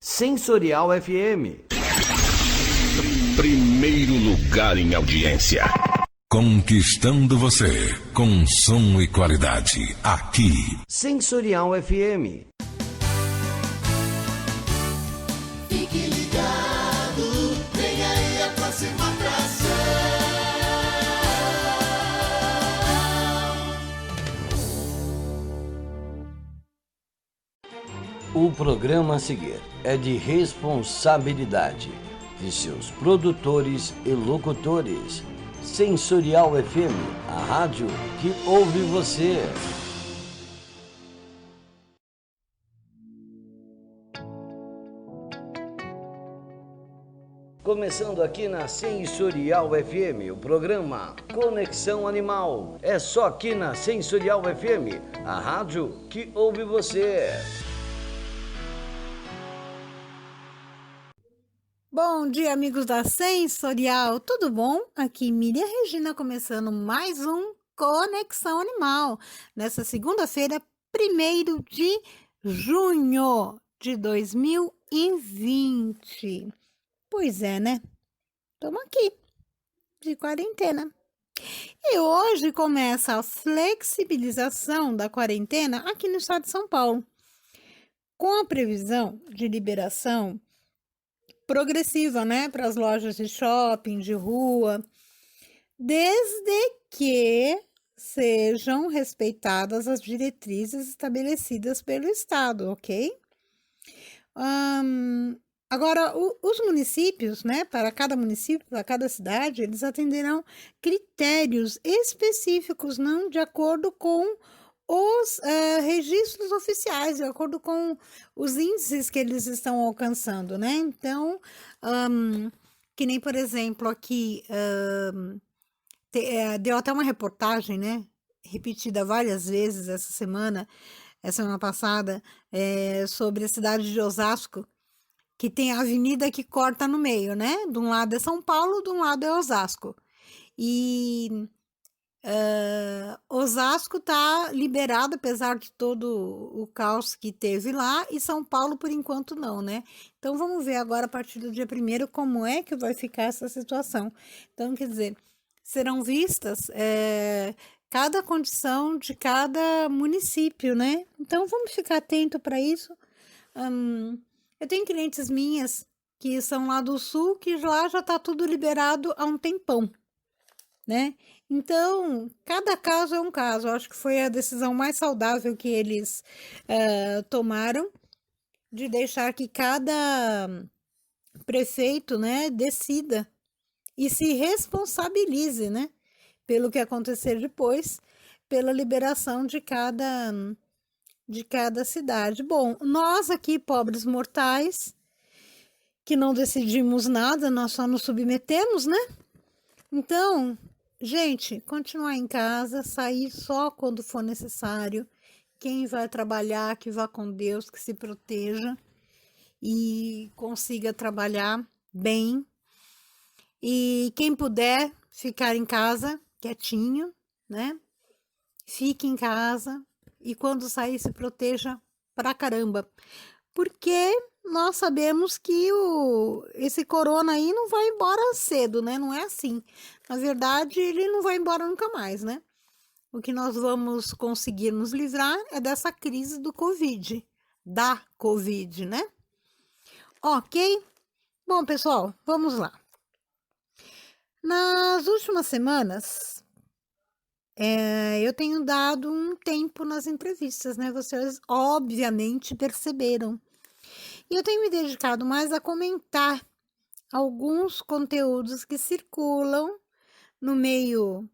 Sensorial FM. Primeiro lugar em audiência. Conquistando você com som e qualidade. Aqui. Sensorial FM. Fique ligado, vem aí a próxima atração. O programa a seguir é de responsabilidade de seus produtores e locutores. Sensorial FM, a rádio que ouve você. Começando aqui na Sensorial FM, o programa Conexão Animal. É só aqui na Sensorial FM, a rádio que ouve você. Bom dia, amigos da Sensorial, tudo bom? Aqui Miriam Regina começando mais um Conexão Animal, nessa segunda-feira, 1º de junho de 2020. Pois é, né? Estamos aqui, de quarentena. E hoje começa a flexibilização da quarentena aqui no estado de São Paulo, com a previsão de liberação progressiva, né, para as lojas de shopping, de rua, desde que sejam respeitadas as diretrizes estabelecidas pelo Estado, ok? Agora, os municípios, né, para cada município, para cada cidade, eles atenderão critérios específicos, não de acordo com os registros oficiais, de acordo com os índices que eles estão alcançando, né? Então, que nem, por exemplo, aqui, deu até uma reportagem, né? Repetida várias vezes essa semana passada, sobre a cidade de Osasco, que tem a avenida que corta no meio, né? De um lado é São Paulo, de um lado é Osasco. E Osasco está liberado, apesar de todo o caos que teve lá, e São Paulo, por enquanto, não, né? Então, vamos ver agora, a partir do dia 1º, como é que vai ficar essa situação. Então, quer dizer, serão vistas cada condição de cada município, né? Então, vamos ficar atento para isso. Eu tenho clientes minhas que são lá do Sul, que lá já está tudo liberado há um tempão, né? Então, cada caso é um caso. Eu acho que foi a decisão mais saudável que eles tomaram, de deixar que cada prefeito, né, decida e se responsabilize, né, pelo que acontecer depois, pela liberação de cada cidade. Bom, nós aqui, pobres mortais, que não decidimos nada, nós só nos submetemos, né? Então, gente, continuar em casa, sair só quando for necessário. Quem vai trabalhar, que vá com Deus, que se proteja e consiga trabalhar bem. E quem puder ficar em casa, quietinho, né? Fique em casa e quando sair se proteja pra caramba. Porque nós sabemos que esse corona aí não vai embora cedo, né? Não é assim. Na verdade, ele não vai embora nunca mais, né? O que nós vamos conseguir nos livrar é dessa crise do Covid, da Covid, né? Ok? Bom, pessoal, vamos lá. Nas últimas semanas, eu tenho dado um tempo nas entrevistas, né? Vocês obviamente perceberam. E eu tenho me dedicado mais a comentar alguns conteúdos que circulam no meio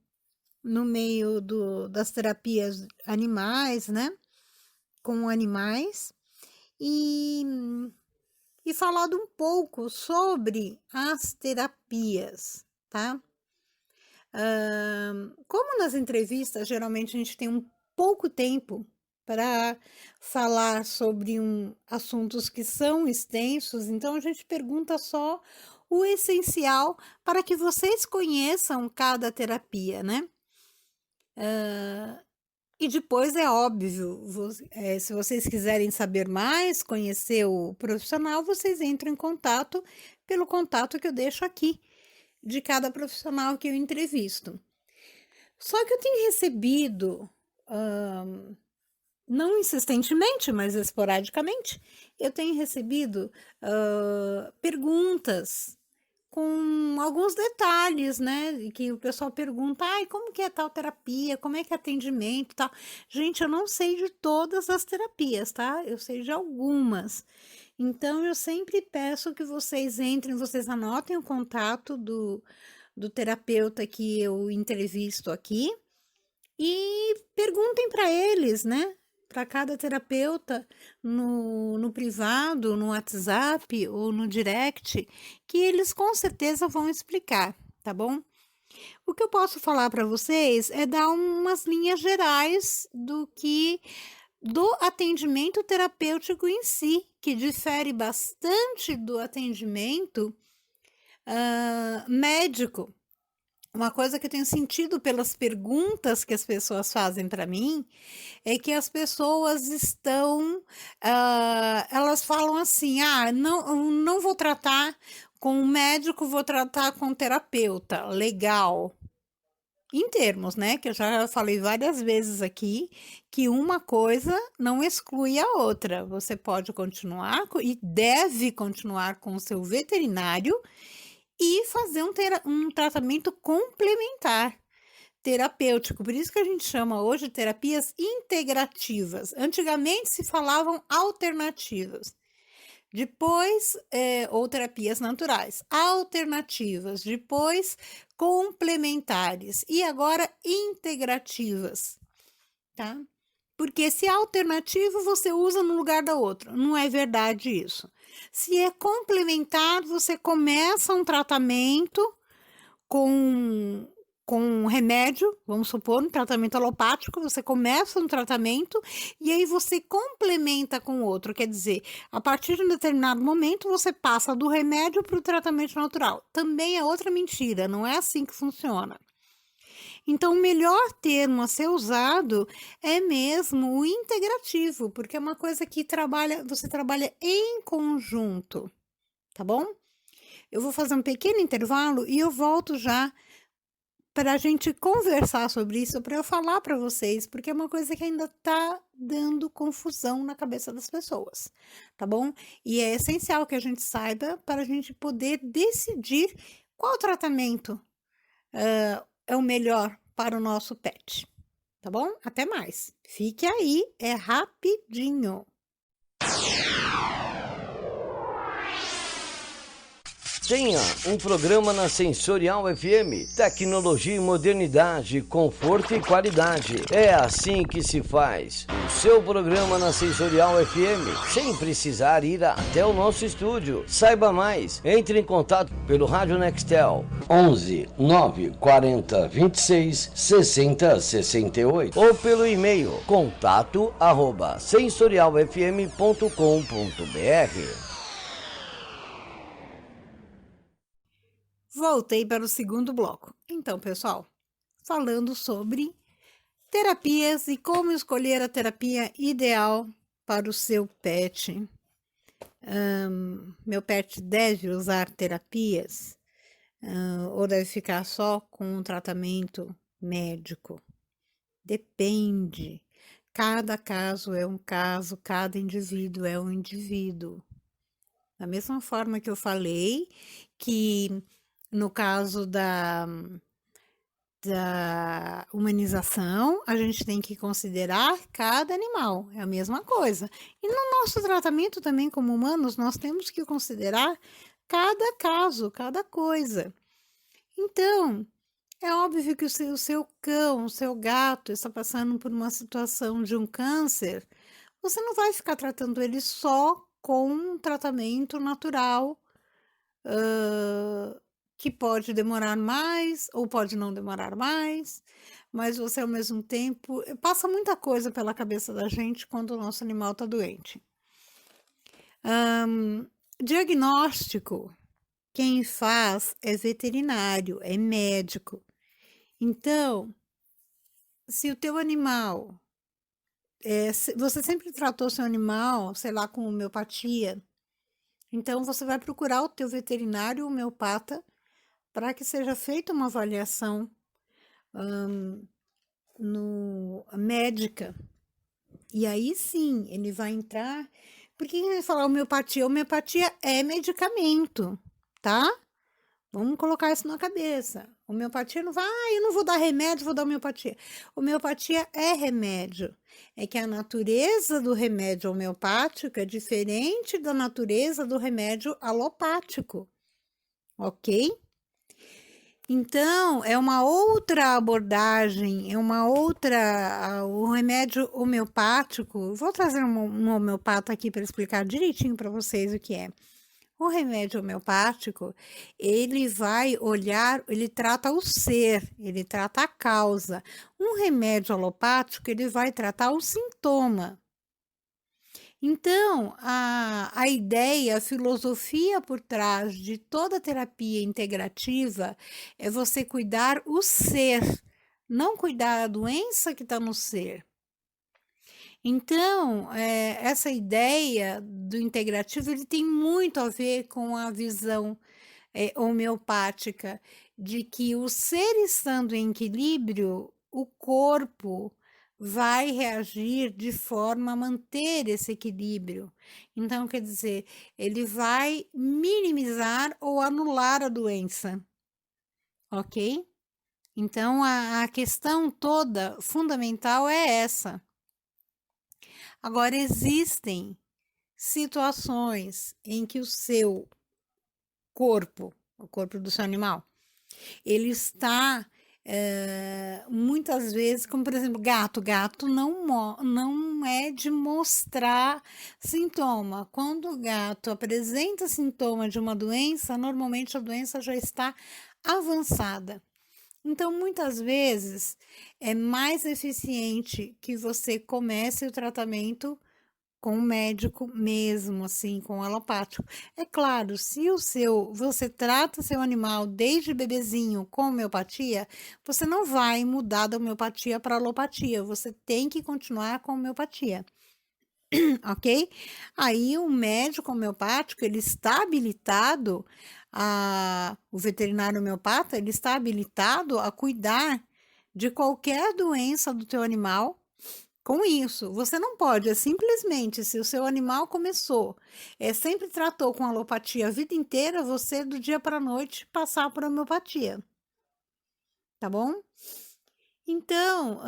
das terapias animais, né? Com animais. E falado um pouco sobre as terapias, tá? Como nas entrevistas, geralmente a gente tem um pouco tempo para falar sobre assuntos que são extensos, então a gente pergunta só o essencial para que vocês conheçam cada terapia, né? E depois é óbvio, se vocês quiserem saber mais, conhecer o profissional, vocês entram em contato pelo contato que eu deixo aqui, de cada profissional que eu entrevisto. Só que eu tenho recebido, não insistentemente, mas esporadicamente, eu tenho recebido perguntas com alguns detalhes, né? Que o pessoal pergunta, ai, como que é tal terapia? Como é que é atendimento, tal? Gente, eu não sei de todas as terapias, tá? Eu sei de algumas. Então, eu sempre peço que vocês entrem, vocês anotem o contato do terapeuta que eu entrevisto aqui e perguntem para eles, né? Para cada terapeuta no privado, no WhatsApp ou no direct, que eles com certeza vão explicar, tá bom? O que eu posso falar para vocês é dar umas linhas gerais do atendimento terapêutico em si, que difere bastante do atendimento médico. Uma coisa que eu tenho sentido pelas perguntas que as pessoas fazem para mim é que as pessoas elas falam assim, não vou tratar com o médico, vou tratar com o terapeuta, legal. Em termos, né, que eu já falei várias vezes aqui, que uma coisa não exclui a outra. Você pode continuar e deve continuar com o seu veterinário e fazer um tratamento complementar, terapêutico. Por isso que a gente chama hoje de terapias integrativas. Antigamente se falavam alternativas. Depois, ou terapias naturais, alternativas, depois complementares e agora integrativas, tá? Porque se é alternativo, você usa no lugar da outra. Não é verdade isso. Se é complementar, você começa um tratamento com remédio, vamos supor, um tratamento alopático, você começa um tratamento e aí você complementa com outro. Quer dizer, a partir de um determinado momento, você passa do remédio para o tratamento natural. Também é outra mentira, não é assim que funciona. Então, o melhor termo a ser usado é mesmo o integrativo, porque é uma coisa que você trabalha em conjunto, tá bom? Eu vou fazer um pequeno intervalo e eu volto já para a gente conversar sobre isso, para eu falar para vocês, porque é uma coisa que ainda está dando confusão na cabeça das pessoas, tá bom? E é essencial que a gente saiba para a gente poder decidir qual tratamento é o melhor para o nosso pet, tá bom? Até mais. Fique aí, é rapidinho. Tenha um programa na Sensorial FM. Tecnologia e modernidade, conforto e qualidade. É assim que se faz o seu programa na Sensorial FM, sem precisar ir até o nosso estúdio. Saiba mais, entre em contato pelo Rádio Nextel 11 940 26 60 68 ou pelo e-mail contato@sensorialfm.com.br. Voltei para o segundo bloco. Então, pessoal, falando sobre terapias e como escolher a terapia ideal para o seu pet. Meu pet deve usar terapias ou deve ficar só com um tratamento médico? Depende. Cada caso é um caso, cada indivíduo é um indivíduo. Da mesma forma que eu falei que no caso da humanização, a gente tem que considerar cada animal, é a mesma coisa. E no nosso tratamento também como humanos, nós temos que considerar cada caso, cada coisa. Então, é óbvio que o seu cão, o seu gato está passando por uma situação de um câncer, você não vai ficar tratando ele só com um tratamento natural, que pode demorar mais ou pode não demorar mais, mas você ao mesmo tempo passa muita coisa pela cabeça da gente quando o nosso animal está doente. Diagnóstico, quem faz é veterinário, é médico. Então, se o teu animal você sempre tratou seu animal, sei lá, com homeopatia, então você vai procurar o teu veterinário homeopata para que seja feita uma avaliação médica. E aí sim, ele vai entrar. Por que ele vai falar homeopatia? Homeopatia é medicamento, tá? Vamos colocar isso na cabeça. Homeopatia não vai, eu não vou dar remédio, vou dar homeopatia. Homeopatia é remédio. É que a natureza do remédio homeopático é diferente da natureza do remédio alopático, ok? Então, é uma outra abordagem, o remédio homeopático. Vou trazer um homeopata aqui para explicar direitinho para vocês o que é. O remédio homeopático, ele vai olhar, ele trata o ser, ele trata a causa. Um remédio alopático, ele vai tratar o sintoma. Então, a ideia, a filosofia por trás de toda terapia integrativa é você cuidar o ser, não cuidar a doença que está no ser. Então, essa ideia do integrativo, ele tem muito a ver com a visão homeopática, de que o ser estando em equilíbrio, o corpo vai reagir de forma a manter esse equilíbrio. Então, quer dizer, ele vai minimizar ou anular a doença, ok? Então, a questão toda fundamental é essa. Agora, existem situações em que o seu corpo, o corpo do seu animal, ele está muitas vezes, como por exemplo, gato não é de mostrar sintoma. Quando o gato apresenta sintoma de uma doença, normalmente a doença já está avançada. Então, muitas vezes, é mais eficiente que você comece o tratamento com o médico mesmo, assim, com o alopático. É claro, se você trata seu animal desde bebezinho com homeopatia, você não vai mudar da homeopatia para alopatia, você tem que continuar com homeopatia. Ok? Aí o médico homeopático, ele está habilitado, o veterinário homeopata, ele está habilitado a cuidar de qualquer doença do teu animal. Com isso, você não pode, simplesmente, se o seu animal começou, sempre tratou com alopatia a vida inteira, você do dia para a noite passar por homeopatia, tá bom? Então,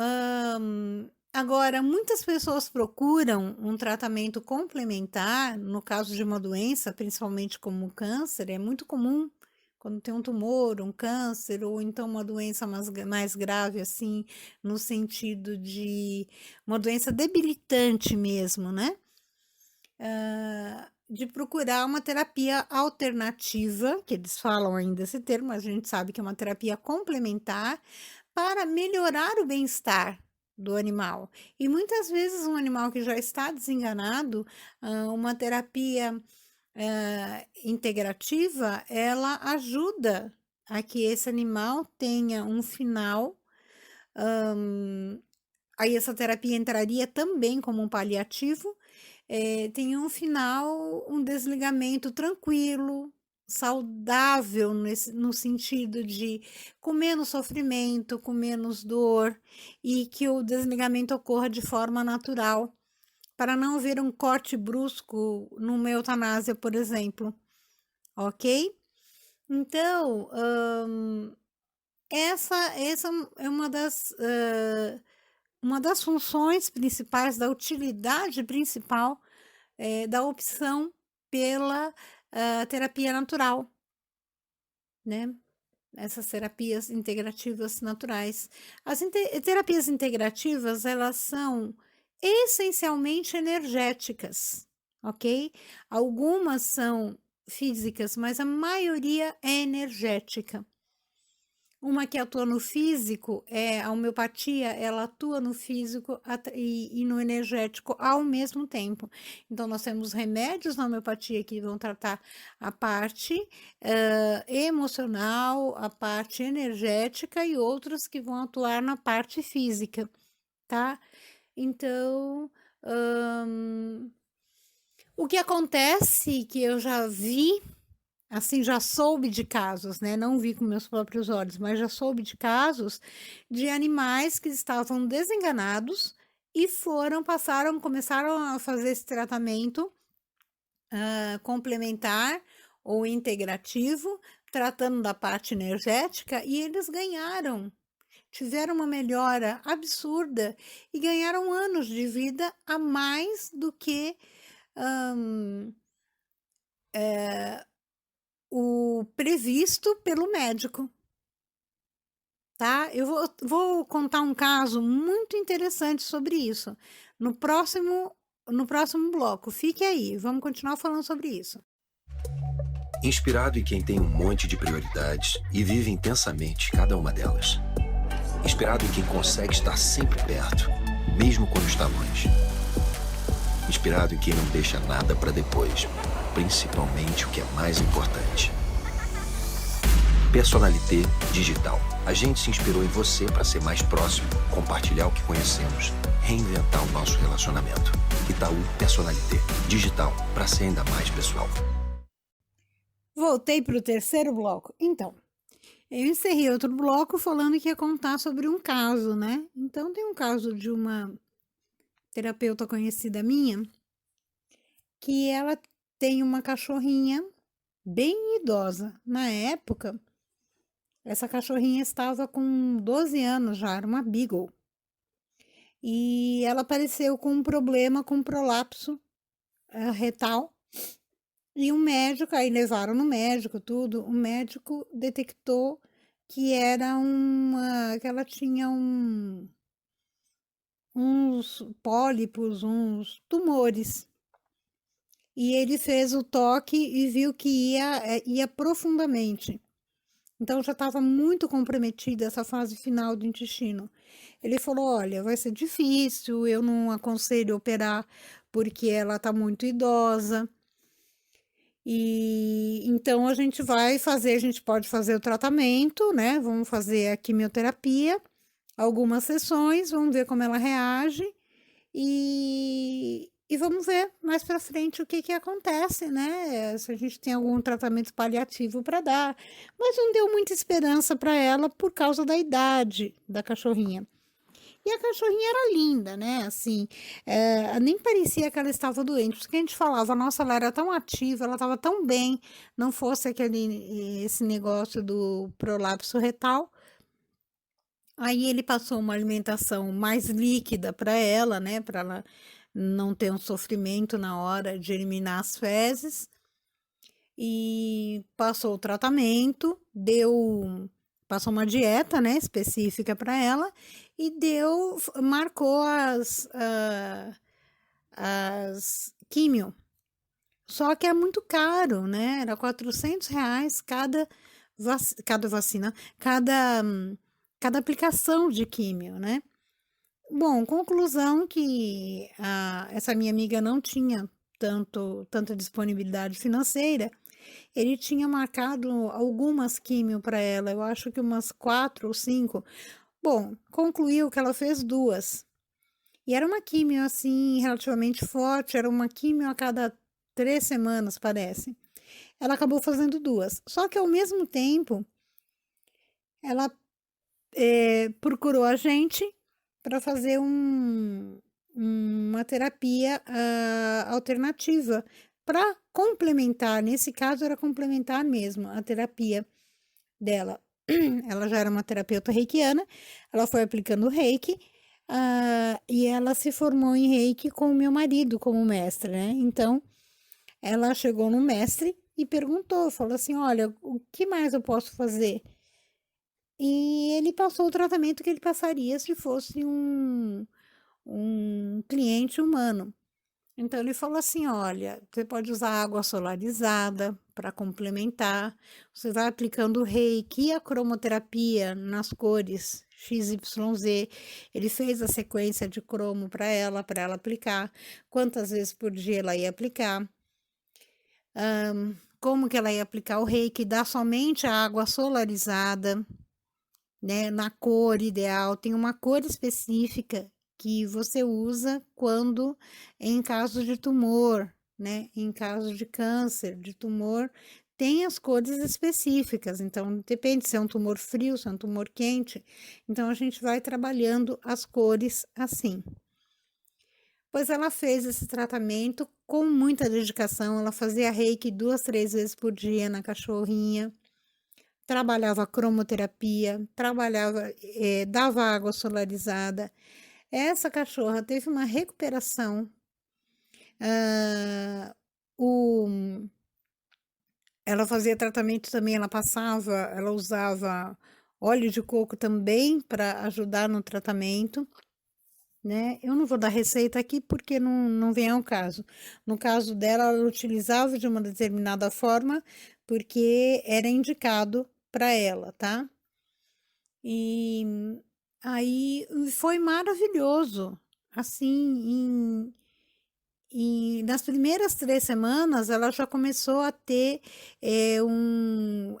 agora, muitas pessoas procuram um tratamento complementar, no caso de uma doença, principalmente como o câncer, é muito comum quando tem um tumor, um câncer, ou então uma doença mais grave, assim, no sentido de uma doença debilitante mesmo, né? De procurar uma terapia alternativa, que eles falam ainda esse termo, mas a gente sabe que é uma terapia complementar, para melhorar o bem-estar do animal. E muitas vezes um animal que já está desenganado, uma terapia integrativa, ela ajuda a que esse animal tenha um final. Aí essa terapia entraria também como um paliativo, tem um final, um desligamento tranquilo, saudável, no sentido de com menos sofrimento, com menos dor, e que o desligamento ocorra de forma natural, para não haver um corte brusco numa eutanásia, por exemplo, ok? Então, essa é uma das funções principais, da utilidade principal da opção pela terapia natural, né? Essas terapias integrativas naturais. As terapias integrativas, elas são essencialmente energéticas, ok? Algumas são físicas, mas a maioria é energética. Uma que atua no físico a homeopatia, ela atua no físico e no energético ao mesmo tempo. Então, nós temos remédios na homeopatia que vão tratar a parte emocional, a parte energética, e outros que vão atuar na parte física, tá? Então, o que acontece que eu já vi, assim, já soube de casos, né? Não vi com meus próprios olhos, mas já soube de casos de animais que estavam desenganados e começaram a fazer esse tratamento complementar ou integrativo, tratando da parte energética, e eles tiveram uma melhora absurda e ganharam anos de vida a mais do que o previsto pelo médico, tá? Eu vou contar um caso muito interessante sobre isso no próximo bloco. Fique aí, vamos continuar falando sobre isso. Inspirado em quem tem um monte de prioridades e vive intensamente cada uma delas. Inspirado em quem consegue estar sempre perto, mesmo quando está longe. Inspirado em quem não deixa nada para depois, principalmente o que é mais importante. Personalité Digital. A gente se inspirou em você para ser mais próximo, compartilhar o que conhecemos, reinventar o nosso relacionamento. Itaú Personalité Digital, para ser ainda mais pessoal. Voltei para o terceiro bloco. Então, eu encerrei outro bloco falando que ia contar sobre um caso, né? Então, tem um caso de uma terapeuta conhecida minha, que ela tem uma cachorrinha bem idosa. Na época, essa cachorrinha estava com 12 anos já, era uma Beagle. E ela apareceu com um problema com prolapso retal. E um médico, aí levaram no médico, tudo. O médico detectou que era que ela tinha uns pólipos, uns tumores. E ele fez o toque e viu que ia profundamente. Então já estava muito comprometida essa fase final do intestino. Ele falou: olha, vai ser difícil, eu não aconselho operar porque ela está muito idosa. E então a gente pode fazer o tratamento, né? Vamos fazer a quimioterapia, algumas sessões, vamos ver como ela reage e vamos ver mais para frente o que acontece, né? Se a gente tem algum tratamento paliativo para dar. Mas não deu muita esperança para ela por causa da idade da cachorrinha. E a cachorrinha era linda, né? Assim, nem parecia que ela estava doente, porque a gente falava, nossa, ela era tão ativa, ela estava tão bem, não fosse esse negócio do prolapso retal. Aí ele passou uma alimentação mais líquida para ela, né? Para ela não ter um sofrimento na hora de eliminar as fezes. E passou o tratamento, passou uma dieta, né, específica para ela e marcou as químio. Só que é muito caro, né? Era R$400 cada vacina, cada aplicação de químio, né? Bom, conclusão que essa minha amiga não tinha tanta disponibilidade financeira. Ele tinha marcado algumas químio para ela, eu acho que umas 4 ou 5. Bom, concluiu que ela fez 2. E era uma químio, assim, relativamente forte, era uma químio a cada 3 semanas, parece. Ela acabou fazendo 2. Só que, ao mesmo tempo, ela procurou a gente para fazer uma terapia alternativa para complementar, nesse caso era complementar mesmo a terapia dela. Ela já era uma terapeuta reikiana, ela foi aplicando reiki e ela se formou em reiki com o meu marido como mestre, né? Então, ela chegou no mestre e falou assim, olha, o que mais eu posso fazer? E ele passou o tratamento que ele passaria se fosse um cliente humano. Então, ele falou assim, olha, você pode usar água solarizada para complementar, você vai aplicando o reiki e a cromoterapia nas cores XYZ. Ele fez a sequência de cromo para ela aplicar, quantas vezes por dia ela ia aplicar, como que ela ia aplicar o reiki, dar somente a água solarizada, né, na cor ideal, tem uma cor específica que você usa quando em caso de tumor, né? Em caso de câncer, de tumor, tem as cores específicas. Então, depende se é um tumor frio, se é um tumor quente. Então, a gente vai trabalhando as cores assim. Pois ela fez esse tratamento com muita dedicação. Ela fazia reiki 2, 3 vezes por dia na cachorrinha. Trabalhava cromoterapia, dava água solarizada. Essa cachorra teve uma recuperação. Ela fazia tratamento também, ela usava óleo de coco também para ajudar no tratamento, né? Eu não vou dar receita aqui porque não vem ao caso. No caso dela, ela utilizava de uma determinada forma porque era indicado para ela, tá? E aí foi maravilhoso, assim, e nas primeiras 3 semanas ela já começou a ter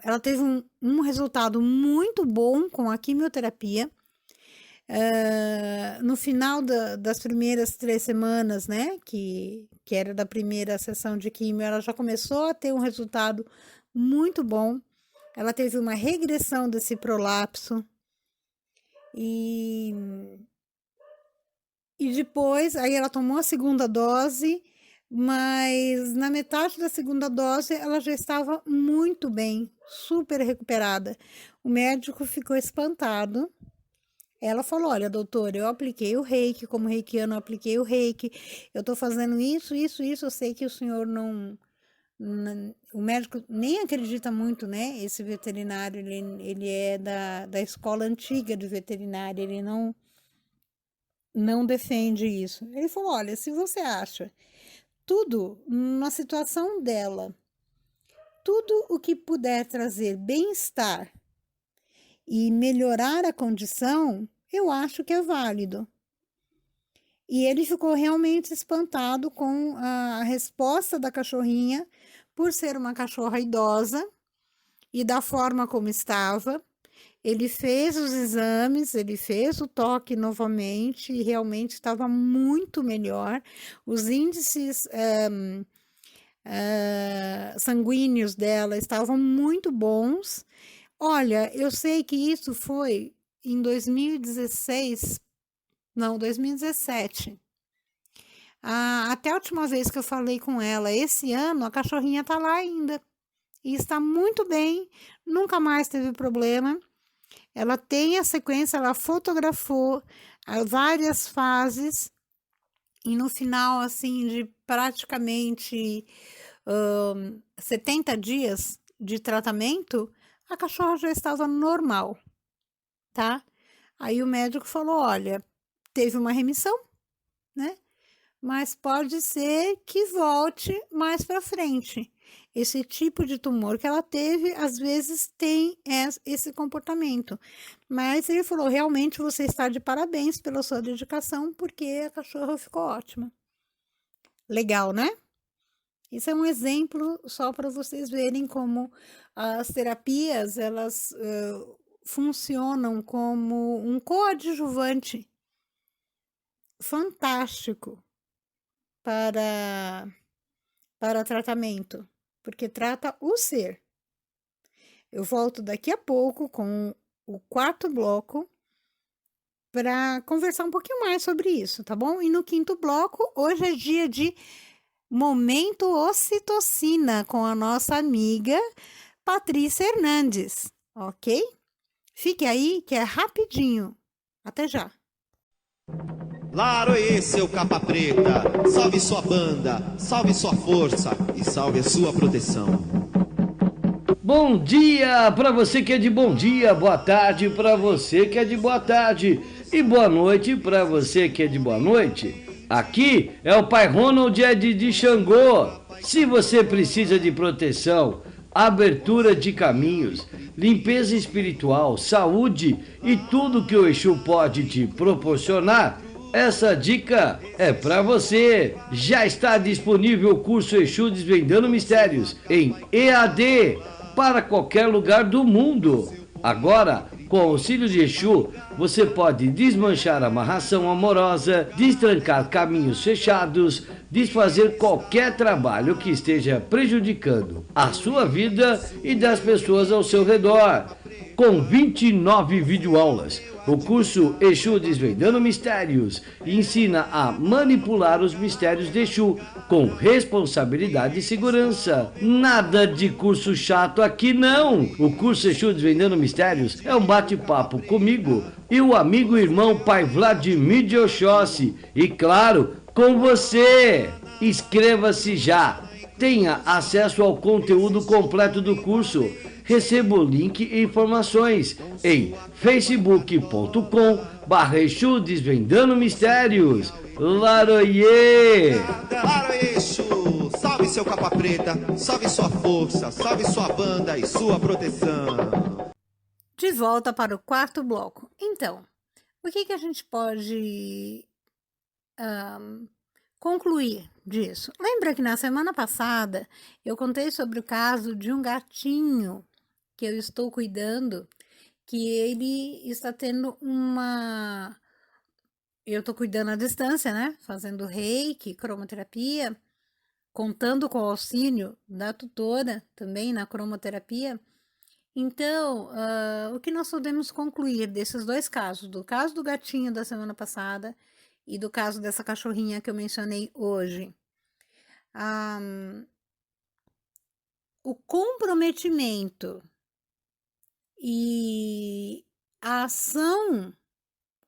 ela teve um resultado muito bom com a quimioterapia. No final das primeiras 3 semanas, né, que era da primeira sessão de quimio, ela já começou a ter um resultado muito bom. Ela teve uma regressão desse prolapso e depois, aí ela tomou a segunda dose, mas na metade da segunda dose ela já estava muito bem, super recuperada. O médico ficou espantado. Ela falou: olha, doutora, eu apliquei o reiki, como reikiano eu apliquei o reiki, eu tô fazendo isso, eu sei que o senhor o médico nem acredita muito, né? Esse veterinário, ele é da escola antiga de veterinária, ele não defende isso. Ele falou: olha, se você acha tudo na situação dela, tudo o que puder trazer bem-estar e melhorar a condição, eu acho que é válido. E ele ficou realmente espantado com a resposta da cachorrinha, por ser uma cachorra idosa e da forma como estava. Ele fez os exames, ele fez o toque novamente e realmente estava muito melhor. Os índices sanguíneos dela estavam muito bons. Olha, eu sei que isso foi em 2017. Até a última vez que eu falei com ela, esse ano, a cachorrinha está lá ainda. E está muito bem, nunca mais teve problema. Ela tem a sequência, ela fotografou várias fases. E no final, assim, de praticamente 70 dias de tratamento, a cachorra já estava normal, tá? Aí o médico falou: olha, teve uma remissão, né? Mas pode ser que volte mais para frente. Esse tipo de tumor que ela teve, às vezes tem esse comportamento. Mas ele falou: realmente você está de parabéns pela sua dedicação, porque a cachorra ficou ótima. Legal, né? Isso é um exemplo só para vocês verem como as terapias, elas funcionam como um coadjuvante fantástico para tratamento, porque trata o ser. Eu volto daqui a pouco com o 4º bloco para conversar um pouquinho mais sobre isso, tá bom? E no 5º bloco, hoje é dia de Momento Ocitocina com a nossa amiga Patrícia Hernandes, ok? Fique aí que é rapidinho. Até já. Laroê, seu capa preta, salve sua banda, salve sua força e salve a sua proteção. Bom dia para você que é de bom dia, boa tarde para você que é de boa tarde e boa noite para você que é de boa noite. Aqui é o Pai Ronald de Xangô. Se você precisa de proteção, abertura de caminhos, limpeza espiritual, saúde e tudo que o Exu pode te proporcionar, essa dica é para você. Já está disponível o curso Exu Desvendando Mistérios em EAD para qualquer lugar do mundo. Agora, Com o auxílio de Exu, você pode desmanchar amarração amorosa, destrancar caminhos fechados, desfazer qualquer trabalho que esteja prejudicando a sua vida e das pessoas ao seu redor. Com 29 videoaulas, o curso Exu Desvendando Mistérios ensina a manipular os mistérios de Exu com responsabilidade e segurança. Nada de curso chato aqui não! O curso Exu Desvendando Mistérios é um bate-papo comigo e o amigo e irmão pai Vladimir de Oxóssi. E claro, com você! Inscreva-se já! Tenha acesso ao conteúdo completo do curso. Receba o link e informações em facebook.com/Exu Desvendando Mistérios. Laroie! Laroie Exu, salve seu capa preta, salve sua força, salve sua banda e sua proteção. De volta para o quarto bloco. Então, o que a gente pode concluir disso? Lembra que na semana passada eu contei sobre o caso de um gatinho que eu estou cuidando, que ele está tendo eu estou cuidando à distância, né? Fazendo reiki, cromoterapia, contando com o auxílio da tutora também na cromoterapia. Então, o que nós podemos concluir desses dois casos, do caso do gatinho da semana passada e do caso dessa cachorrinha que eu mencionei hoje? O comprometimento e a ação,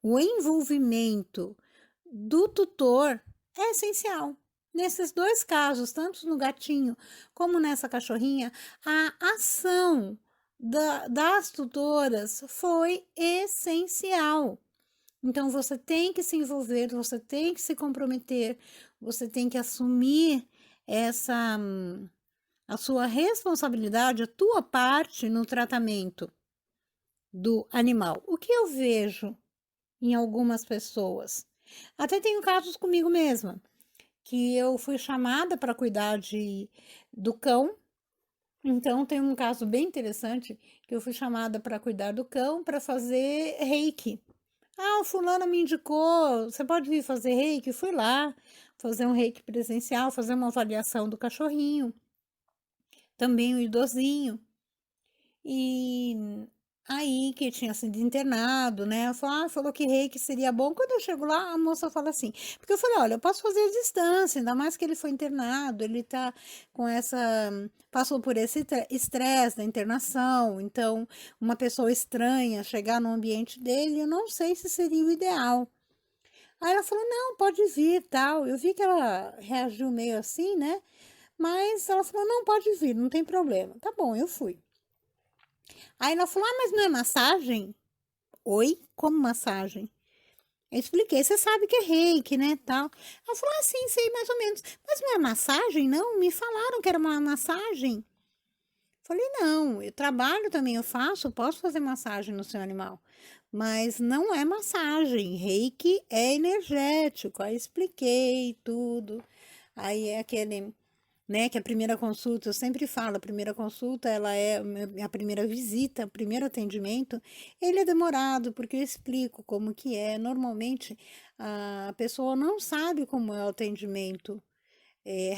o envolvimento do tutor é essencial. Nesses dois casos, tanto no gatinho como nessa cachorrinha, a ação das tutoras foi essencial. Então, você tem que se envolver, você tem que se comprometer, você tem que assumir a sua responsabilidade, a tua parte no tratamento do animal. O que eu vejo em algumas pessoas? Até tenho casos comigo mesma, que eu fui chamada para cuidar do cão. Então, tem um caso bem interessante, que eu fui chamada para cuidar do cão, para fazer reiki. O fulano me indicou, você pode vir fazer reiki? Fui lá fazer um reiki presencial, fazer uma avaliação do cachorrinho, também o idosinho. E aí, que tinha sido internado, né? Falou que reiki seria bom. Quando eu chego lá, a moça fala assim, porque eu falei, olha, eu posso fazer a distância, ainda mais que ele foi internado, ele tá com passou por esse estresse da internação, então, uma pessoa estranha chegar no ambiente dele, eu não sei se seria o ideal. Aí ela falou, não, pode vir, tal. Eu vi que ela reagiu meio assim, né? Mas ela falou, não, pode vir, não tem problema. Tá bom, eu fui. Aí ela falou, mas não é massagem? Oi? Como massagem? Eu expliquei, você sabe que é reiki, né, tal. Ela falou, sim, sei mais ou menos. Mas não é massagem, não? Me falaram que era uma massagem. Falei, não, eu trabalho também, eu posso fazer massagem no seu animal. Mas não é massagem, reiki é energético. Aí expliquei tudo. Aí é aquele... né, que a primeira consulta, eu sempre falo, a primeira consulta, ela é a primeira visita, o primeiro atendimento, ele é demorado, porque eu explico como que é. Normalmente, a pessoa não sabe como é o atendimento.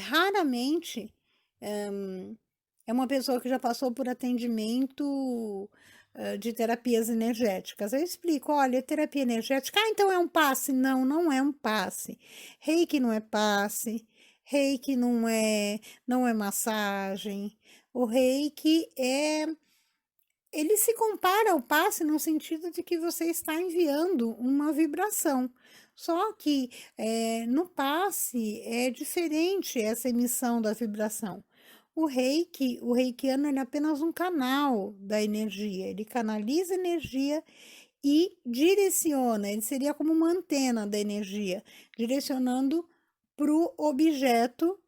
Raramente, é uma pessoa que já passou por atendimento de terapias energéticas. Eu explico, olha, terapia energética, então é um passe? Não, não é um passe. Reiki não é passe. Reiki não é massagem. O reiki ele se compara ao passe no sentido de que você está enviando uma vibração. Só que no passe é diferente essa emissão da vibração. O reikiano é apenas um canal da energia. Ele canaliza energia e direciona. Ele seria como uma antena da energia, direcionando para o objeto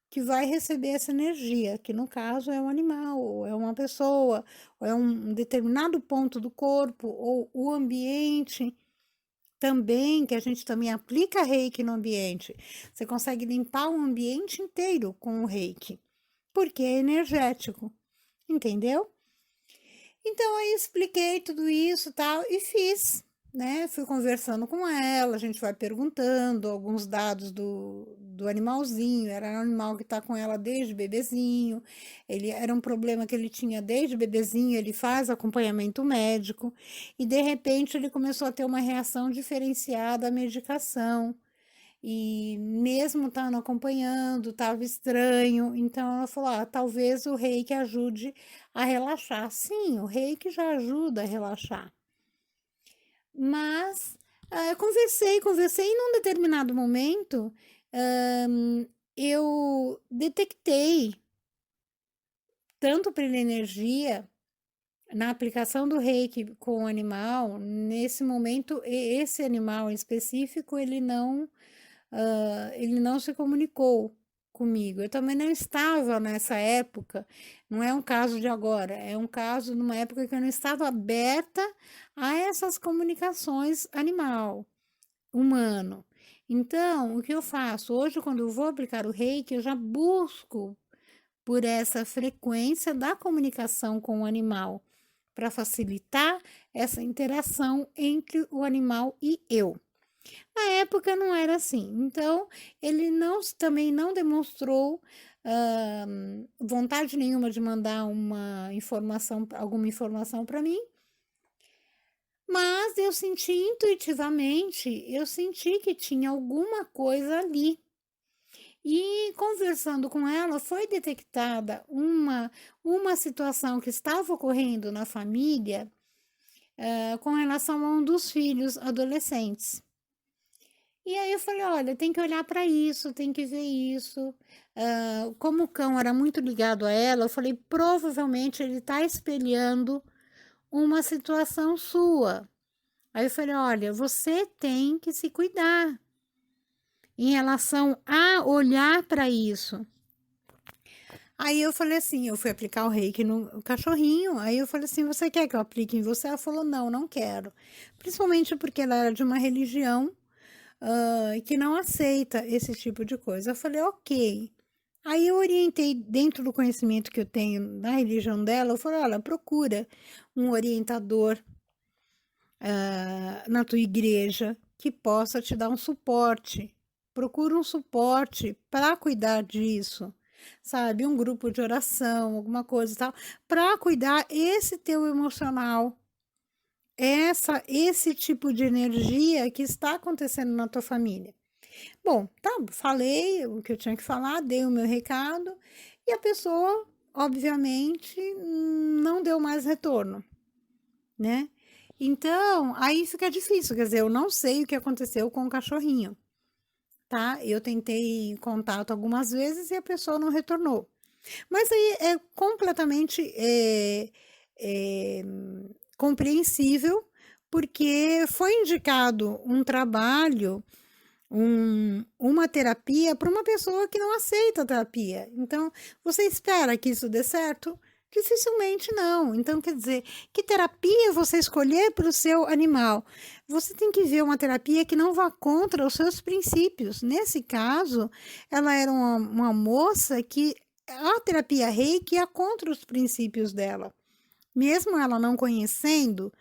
que vai receber essa energia, que no caso é um animal, ou é uma pessoa, ou é um determinado ponto do corpo, ou o ambiente também, que a gente também aplica reiki no ambiente. Você consegue limpar o ambiente inteiro com o reiki, porque é energético, entendeu? Então, aí expliquei tudo isso e tal, e fiz, né? Fui conversando com ela, a gente vai perguntando alguns dados do animalzinho. Era um animal que está com ela desde bebezinho, ele era um problema que ele tinha desde bebezinho, ele faz acompanhamento médico, e de repente ele começou a ter uma reação diferenciada à medicação. E mesmo estando acompanhando, estava estranho. Então ela falou: ah, talvez o reiki ajude a relaxar. Sim, o reiki já ajuda a relaxar. Mas conversei, e num determinado momento eu detectei, tanto pela energia, na aplicação do reiki com o animal, nesse momento, esse animal em específico, ele não se comunicou comigo. Eu também não estava nessa época, não é um caso de agora, é um caso numa época que eu não estava aberta a essas comunicações humano. Então, o que eu faço? Hoje, quando eu vou aplicar o reiki, eu já busco por essa frequência da comunicação com o animal, para facilitar essa interação entre o animal e eu. Na época não era assim, então ele também não demonstrou vontade nenhuma de mandar alguma informação para mim, mas eu senti intuitivamente, eu senti que tinha alguma coisa ali. E conversando com ela, foi detectada uma situação que estava ocorrendo na família com relação a um dos filhos adolescentes. E aí eu falei: olha, tem que olhar para isso, tem que ver isso. Como o cão era muito ligado a ela, eu falei: provavelmente ele está espelhando uma situação sua. Aí eu falei: olha, você tem que se cuidar em relação a olhar para isso. Aí eu falei assim, eu fui aplicar o reiki no cachorrinho, aí eu falei assim: você quer que eu aplique em você? Ela falou: não quero. Principalmente porque ela era de uma religião que não aceita esse tipo de coisa. Eu falei: ok. Aí eu orientei, dentro do conhecimento que eu tenho da religião dela, eu falei: olha, procura um orientador na tua igreja que possa te dar um suporte. Procura um suporte para cuidar disso, sabe? Um grupo de oração, alguma coisa e tal, para cuidar esse teu emocional, esse tipo de energia que está acontecendo na tua família. Bom, tá, falei o que eu tinha que falar, dei o meu recado, e a pessoa, obviamente, não deu mais retorno, né? Então, aí fica difícil, quer dizer, eu não sei o que aconteceu com o cachorrinho, tá? Eu tentei contato algumas vezes e a pessoa não retornou. Mas aí é completamente compreensível, porque foi indicado um trabalho, uma terapia para uma pessoa que não aceita a terapia. Então, você espera que isso dê certo? Dificilmente não. Então, quer dizer, que terapia você escolher para o seu animal? Você tem que ver uma terapia que não vá contra os seus princípios. Nesse caso, ela era uma moça que a terapia reiki ia contra os princípios dela. Mesmo ela não conhecendo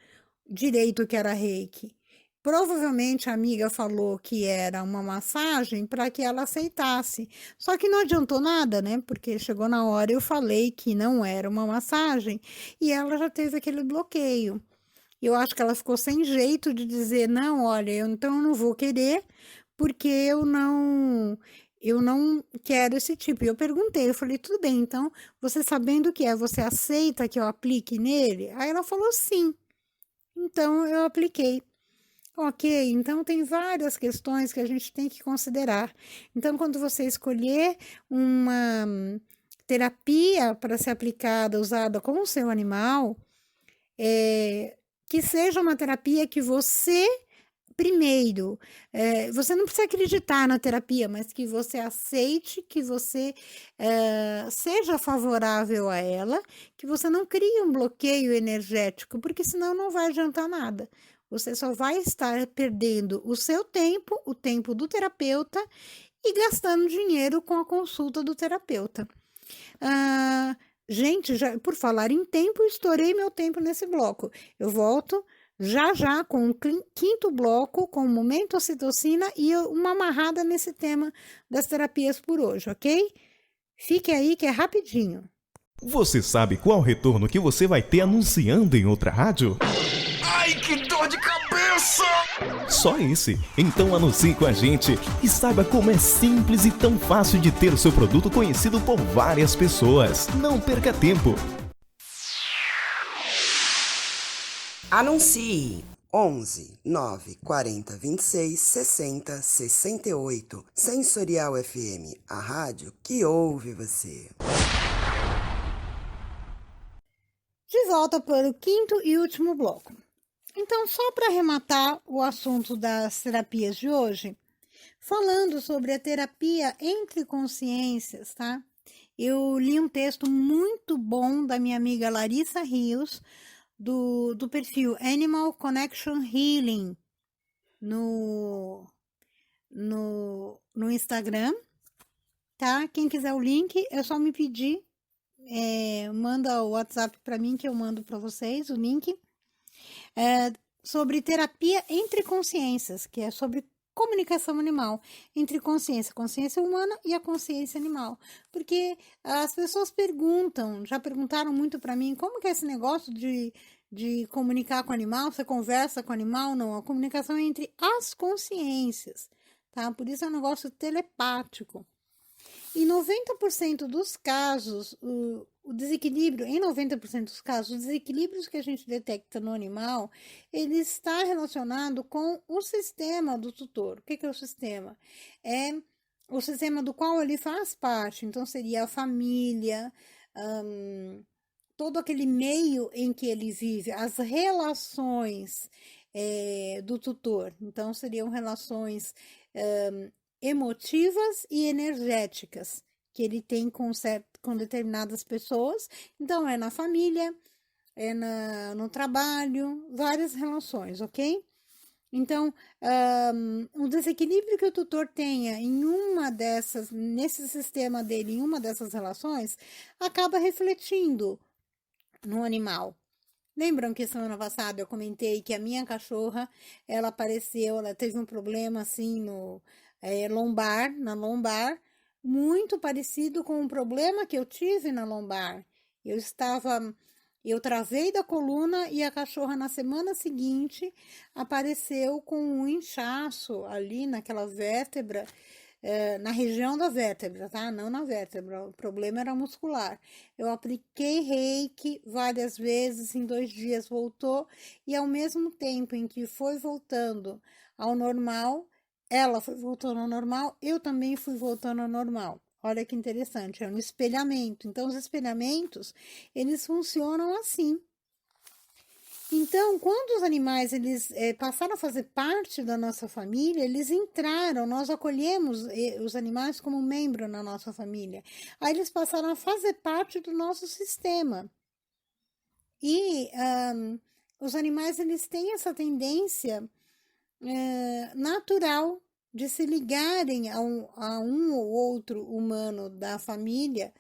direito o que era reiki. Provavelmente a amiga falou que era uma massagem para que ela aceitasse. Só que não adiantou nada, né? Porque chegou na hora, eu falei que não era uma massagem e ela já teve aquele bloqueio. Eu acho que ela ficou sem jeito de dizer: não, olha, então eu não vou querer, porque eu não quero esse tipo. E eu perguntei, eu falei: tudo bem, então, você sabendo o que é, você aceita que eu aplique nele? Aí ela falou: sim. Então eu apliquei. Ok, então tem várias questões que a gente tem que considerar. Então, quando você escolher uma terapia para ser aplicada, usada com o seu animal, que seja uma terapia que você, primeiro, você não precisa acreditar na terapia, mas que você aceite, que você seja favorável a ela, que você não crie um bloqueio energético, porque senão não vai adiantar nada. Você só vai estar perdendo o seu tempo, o tempo do terapeuta, e gastando dinheiro com a consulta do terapeuta. Gente, por falar em tempo, estourei meu tempo nesse bloco. Eu volto já já com o quinto bloco, com o momento ocitocina e uma amarrada nesse tema das terapias por hoje, ok? Fique aí que é rapidinho. Você sabe qual retorno que você vai ter anunciando em outra rádio? Ai, que dor de cabeça! Só esse? Então anuncie com a gente e saiba como é simples e tão fácil de ter o seu produto conhecido por várias pessoas. Não perca tempo. Anuncie 11 9 40 26 60 68. Sensorial FM, a rádio que ouve você. De volta para o quinto e último bloco. Então, só para arrematar o assunto das terapias de hoje, falando sobre a terapia entre consciências, tá? Eu li um texto muito bom da minha amiga Larissa Rios, do perfil Animal Connection Healing, no Instagram, tá? Quem quiser o link, é só me pedir, manda o WhatsApp para mim que eu mando para vocês o link. Sobre terapia entre consciências, que é sobre comunicação animal, entre consciência humana e a consciência animal. Porque as pessoas já perguntaram muito para mim, como que é esse negócio de comunicar com o animal? Você conversa com o animal? Não, a comunicação é entre as consciências, tá? Por isso é um negócio telepático. Em 90% dos casos, o desequilíbrio, em 90% dos casos, os desequilíbrios que a gente detecta no animal, ele está relacionado com o sistema do tutor. O que é o sistema? É o sistema do qual ele faz parte. Então, seria a família, todo aquele meio em que ele vive, as relações do tutor. Então, seriam relações emotivas e energéticas que ele tem com determinadas pessoas. Então, é na família, no trabalho, várias relações, ok? Então, o desequilíbrio que o tutor tenha nesse sistema dele, em uma dessas relações, acaba refletindo no animal. Lembram que semana passada eu comentei que a minha cachorra, ela teve um problema assim na lombar, muito parecido com o problema que eu tive na lombar. Eu travei da coluna e a cachorra na semana seguinte apareceu com um inchaço ali naquela vértebra, na região da vértebra, tá? Não na vértebra, o problema era muscular. Eu apliquei reiki várias vezes, em 2 dias voltou, e ao mesmo tempo em que foi voltando ao normal, ela foi voltando ao normal, eu também fui voltando ao normal. Olha que interessante, é um espelhamento. Então, os espelhamentos, eles funcionam assim. Então, quando os animais eles passaram a fazer parte da nossa família, eles entraram, nós acolhemos os animais como membro na nossa família. Aí eles passaram a fazer parte do nosso sistema. E os animais eles têm essa tendência natural de se ligarem a um ou outro humano da família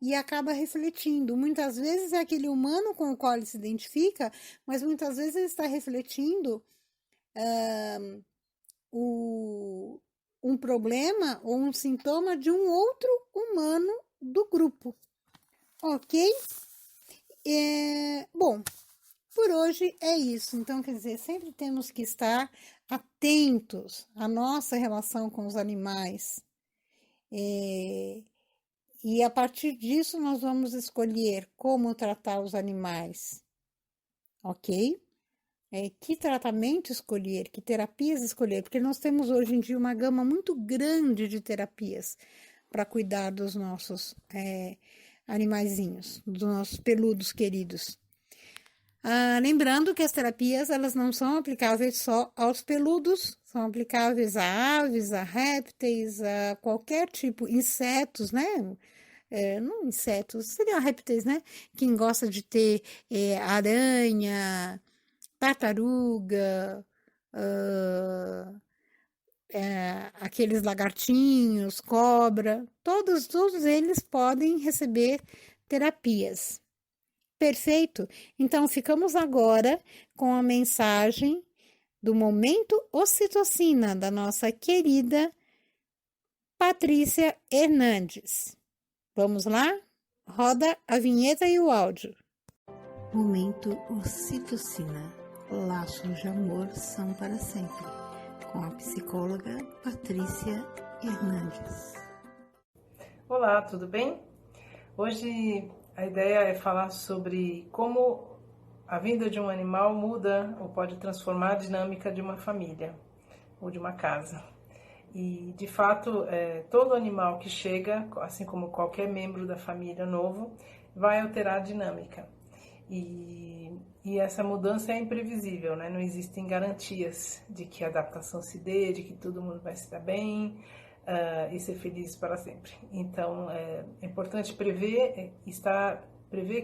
e acaba refletindo. Muitas vezes é aquele humano com o qual ele se identifica, mas muitas vezes ele está refletindo um problema ou um sintoma de um outro humano do grupo. Ok? Bom, por hoje é isso. Então, quer dizer, sempre temos que estar atentos à nossa relação com os animais. E a partir disso, nós vamos escolher como tratar os animais. Ok? Que tratamento escolher, que terapias escolher, porque nós temos hoje em dia uma gama muito grande de terapias para cuidar dos nossos animaizinhos, dos nossos peludos queridos. Lembrando que as terapias, elas não são aplicáveis só aos peludos, são aplicáveis a aves, a répteis, a qualquer tipo, insetos, né? Não insetos, seriam répteis, né? Quem gosta de ter aranha, tartaruga, aqueles lagartinhos, cobra, todos eles podem receber terapias. Perfeito? Então, ficamos agora com a mensagem do Momento Ocitocina, da nossa querida Patrícia Hernandes. Vamos lá? Roda a vinheta e o áudio. Momento Ocitocina. Laços de amor são para sempre. Com a psicóloga Patrícia Hernandes. Olá, tudo bem? Hoje a ideia é falar sobre como a vinda de um animal muda ou pode transformar a dinâmica de uma família ou de uma casa. E, de fato, todo animal que chega, assim como qualquer membro da família novo, vai alterar a dinâmica. E essa mudança é imprevisível, né? Não existem garantias de que a adaptação se dê, de que todo mundo vai se dar bem e ser feliz para sempre. Então, é importante prever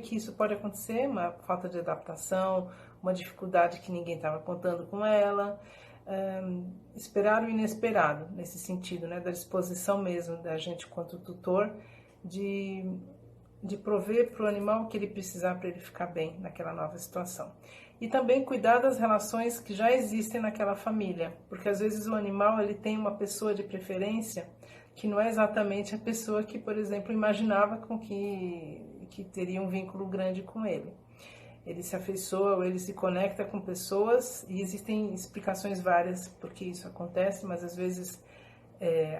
que isso pode acontecer, uma falta de adaptação, uma dificuldade que ninguém estava contando com ela, esperar o inesperado, nesse sentido, né, da disposição mesmo da gente, quanto tutor, de prover para o animal o que ele precisar para ele ficar bem naquela nova situação. E também cuidar das relações que já existem naquela família, porque às vezes o animal ele tem uma pessoa de preferência que não é exatamente a pessoa que, por exemplo, imaginava com que teria um vínculo grande com ele. Ele se afeiçoa ou ele se conecta com pessoas, e existem explicações várias por que isso acontece, mas às vezes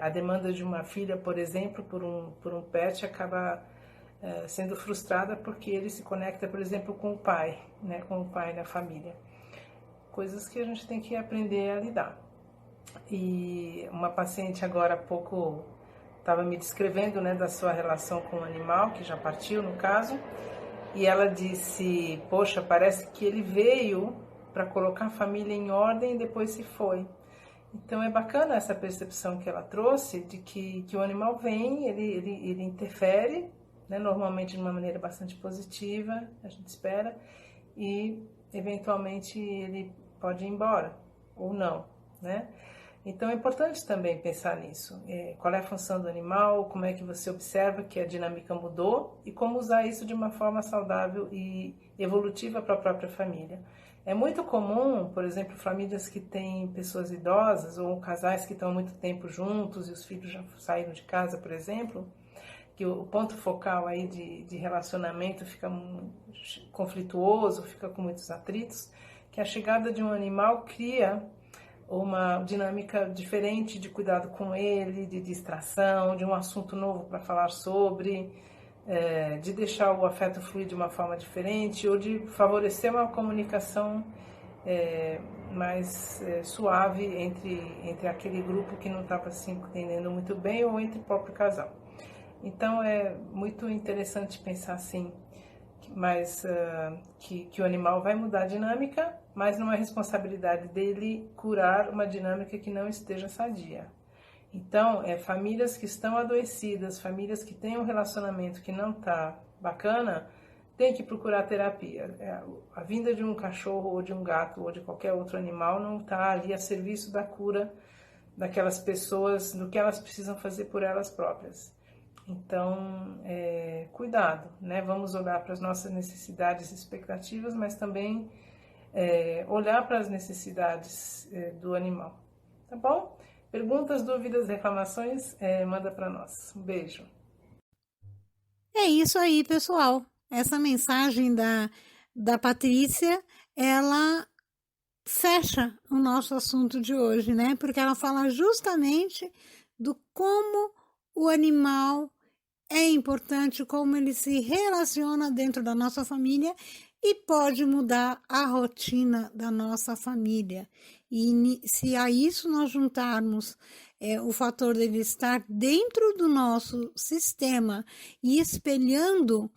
a demanda de uma filha, por exemplo, por um pet acaba sendo frustrada porque ele se conecta, por exemplo, com o pai, né, com o pai da família. Coisas que a gente tem que aprender a lidar. E uma paciente agora há pouco estava me descrevendo, né, da sua relação com o animal, que já partiu no caso, e ela disse, poxa, parece que ele veio para colocar a família em ordem e depois se foi. Então é bacana essa percepção que ela trouxe de que o animal vem, ele interfere, né, normalmente de uma maneira bastante positiva, a gente espera, e eventualmente ele pode ir embora, ou não, né? Então é importante também pensar nisso, qual é a função do animal, como é que você observa que a dinâmica mudou e como usar isso de uma forma saudável e evolutiva para a própria família. É muito comum, por exemplo, famílias que têm pessoas idosas ou casais que estão há muito tempo juntos e os filhos já saíram de casa, por exemplo, que o ponto focal aí de relacionamento fica conflituoso, fica com muitos atritos, que a chegada de um animal cria uma dinâmica diferente de cuidado com ele, de distração, de um assunto novo para falar sobre, de deixar o afeto fluir de uma forma diferente ou de favorecer uma comunicação mais suave entre aquele grupo que não estava se entendendo muito bem ou entre o próprio casal. Então é muito interessante pensar assim, mas que o animal vai mudar a dinâmica, mas não é responsabilidade dele curar uma dinâmica que não esteja sadia. Então, famílias que estão adoecidas, famílias que têm um relacionamento que não está bacana, tem que procurar terapia. A vinda de um cachorro ou de um gato ou de qualquer outro animal não está ali a serviço da cura daquelas pessoas, do que elas precisam fazer por elas próprias. Então, cuidado, né? Vamos olhar para as nossas necessidades e expectativas, mas também olhar para as necessidades do animal, tá bom? Perguntas, dúvidas, reclamações, manda para nós. Um beijo. É isso aí, pessoal. Essa mensagem da Patrícia, ela fecha o nosso assunto de hoje, né? Porque ela fala justamente do como o animal é importante, como ele se relaciona dentro da nossa família e pode mudar a rotina da nossa família. E se a isso nós juntarmos o fator dele estar dentro do nosso sistema e espelhando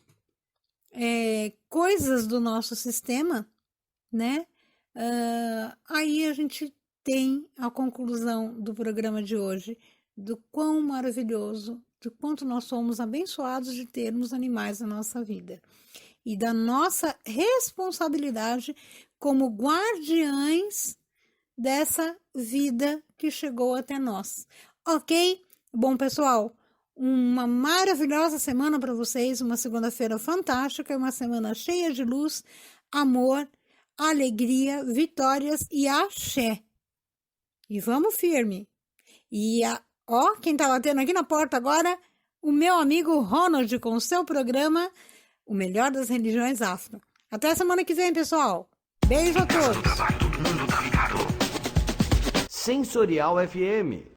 coisas do nosso sistema, né? Aí a gente tem a conclusão do programa de hoje, do quão maravilhoso, do quanto nós somos abençoados de termos animais na nossa vida e da nossa responsabilidade como guardiães dessa vida que chegou até nós. Ok? Bom, pessoal, uma maravilhosa semana para vocês, uma segunda-feira fantástica, uma semana cheia de luz, amor, alegria, vitórias e axé. E vamos firme. E quem tá batendo aqui na porta agora, o meu amigo Ronald com o seu programa O Melhor das Religiões Afro. Até semana que vem, pessoal. Beijo a todos. Sensorial FM.